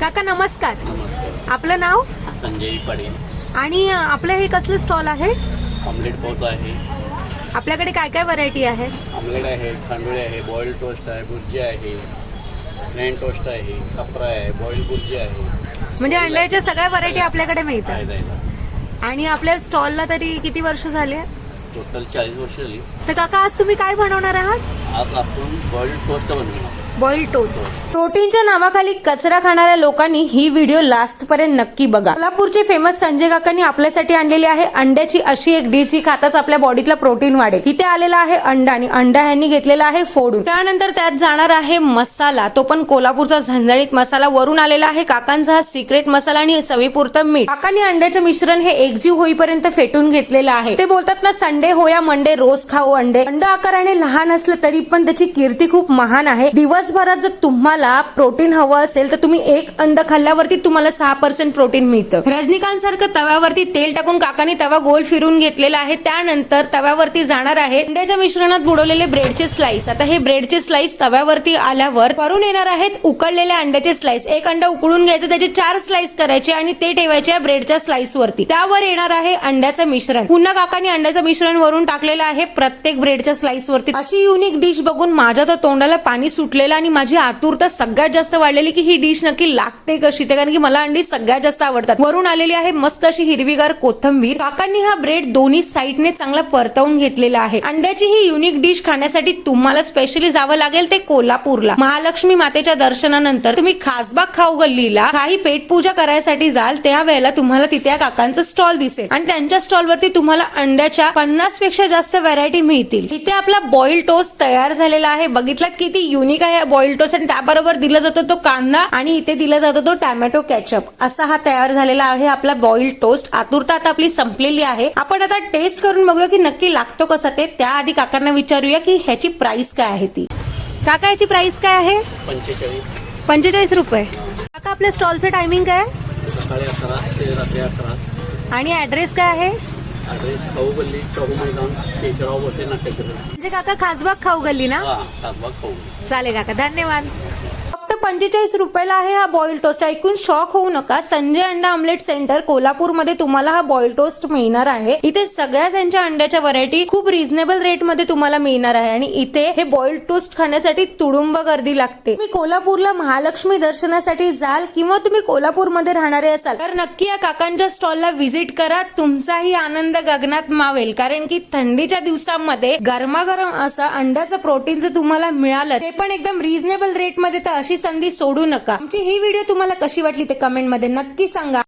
काका नमस्कार. नमस्कार. आपलं नाव संजय पडेल. आणि आपलं हे कसलं स्टॉल आहे? ऑमलेट पावचा आहे, आपल्याकडे काय काय व्हरायटी आहे? ऑमलेट आहे, खांडोळे आहे, बॉईल टोस्ट आहे, भुर्जी आहे, प्लेन टोस्ट आहे, कपरा आहे, बॉईल भुर्जी आहे. म्हणजे अंड्याच्या सगळ्या व्हरायटी आपल्याकडे मिळतात. आहे. आणि आपल्या स्टॉलला तरी किती वर्ष झाले? टोटल 40 वर्ष झाली. तर काका आज तुम्ही काय बनवणार आहात? आज आपण बॉईल टोस्ट बनवणार. Boil toast. प्रोटीनच्या नावाखाली कचरा खाणाऱ्या लोकांनी ही व्हिडिओ लास्ट पर्यंत नक्की बघा. कोल्हापूरचे फेमस संजय काकांनी आपल्यासाठी आणलेली आहे अंड्याची अशी एक डिश जी खाताच आपल्या बॉडीतला प्रोटीन वाढेल. इथे आलेला आहे अंडा आणि अंडा ह्यांनी घेतलेला आहे फोडून. त्यानंतर त्यात जाणार आहे मसाला, तो पण कोल्हापूरचा झणझणीत मसाला. वरून आलेला आहे काकांचा हा सिक्रेट मसाला आणि चवीपुरतं मीठ. काकांनी अंड्याचं मिश्रण हे एकजीव होईपर्यंत फेटून घेतलेलं आहे. ते बोलतात ना, संडे हो या मंडे रोज खाऊ अंडे. अंड आकाराने लहान असलं तरी पण त्याची कीर्ती खूप महान आहे. दिवसभरात जर तुम्हाला प्रोटीन हवं असेल तर तुम्ही एक अंड खाल्ल्यावरती तुम्हाला 6% प्रोटीन मिळतं. रजनीकांत सारखं तव्यावरती तेल टाकून काकांनी तवा गोल फिरून घेतलेला आहे. त्यानंतर तव्यावरती जाणार आहे अंड्याच्या मिश्रणात बुडवलेले ब्रेडचे स्लाइस. आता हे ब्रेडचे स्लाइस तव्यावरती आल्यावर वरून येणार आहेत उकडलेल्या अंड्याचे स्लाइस. एक अंड उकडून घ्यायचं, त्याचे 4 स्लाइस करायचे आणि ते ठेवायचे ब्रेडच्या स्लाइस वरती. त्यावर येणार आहे अंड्याचं मिश्रण. पुन्हा काकांनी अंड्याचं मिश्रण वरून टाकलेलं आहे प्रत्येक ब्रेडच्या स्लाइस वरती. अशी युनिक डिश बघून माझ्या तर तोंडाला पाणी सुटलेलं आणि माझी आतुरता सगळ्यात जास्त वाढलेली की ही डिश नक्की लागते कशी ते, कारण की मला अंडी सगळ्यात जास्त आवडतात. वरून आलेली आहे मस्त अशी हिरवीगार कोथिंबीर. काकांनी हा ब्रेड दोन्ही साईडने चांगला परतवून घेतलेला आहे. अंड्याची ही युनिक डिश खाण्यासाठी तुम्हाला स्पेशली जावं लागेल ते कोल्हापूरला. महालक्ष्मी मातेच्या दर्शनानंतर तुम्ही खासबाग खाऊ गल्लीला काही पेटपूजा करायसाठी जाल, त्यावेळेला तुम्हाला तिथे काकांचं स्टॉल दिसेल आणि त्यांच्या स्टॉलवरती तुम्हाला अंड्याच्या 50 पेक्षा जास्त व्हरायटी मिळतील. इथे आपला बॉईल टोस्ट तयार झालेला आहे. बघितलात किती युनिक आहे बॉईल टोस्ट. आणि त्याबरोबर दिला जातो तो कांदा आणि इथे दिला जातो तो टोमॅटो केचप. असा हा तयार झालेला आहे आपला बॉईल टोस्ट. आतुरता आता आपली संपलेली आहे. आपण आता टेस्ट करून बघूया की नक्की लागतो कसा ते. त्याआधी काकांना विचारूया की ह्याची प्राइस काय आहे ती. काका याची प्राइस काय आहे? 45 रुपये. काका आपल्या स्टॉलचं टायमिंग काय? सकाळी 11 ते रात्री 11. आणि ऍड्रेस काय आहे? ॲड्रेस खाऊ गल्ली, शाहू मैदान, केशवराव भोसले नाट्यगृह. म्हणजे काका खासबाग खाऊ गल्ली ना? हा, खासबाग खाऊ. चालेल काका, धन्यवाद. फक्त 45 रुपयाला आहे हा बॉईल टोस्ट. ऐकून शॉक होऊ नका. संजय अंडा ऑमलेट सेंटर कोल्हापूरमध्ये तुम्हाला हा बॉईल टोस्ट मिळणार आहे. इथे सगळ्या त्यांच्या अंड्याच्या व्हरायटी खूप रिझनेबल रेट मध्ये तुम्हाला मिळणार आहे. आणि इथे हे बॉईल टोस्ट खाण्यासाठी तुडुंब गर्दी लागते. तुम्ही कोल्हापूरला महालक्ष्मी दर्शनासाठी जाल किंवा तुम्ही कोल्हापूरमध्ये राहणारे असाल तर नक्की या काकांच्या स्टॉलला व्हिजिट करा. तुमचाही आनंद गगनात मावेल, कारण की थंडीच्या दिवसांमध्ये गरमागरम असं अंड्याचं प्रोटीन जर तुम्हाला मिळालं ते पण एकदम रिझनेबल रेट मध्ये, तर अशी संधी सोडू नका. आमची ही व्हिडिओ तुम्हाला कशी वाटली ते कमेंट मध्ये नक्की सांगा.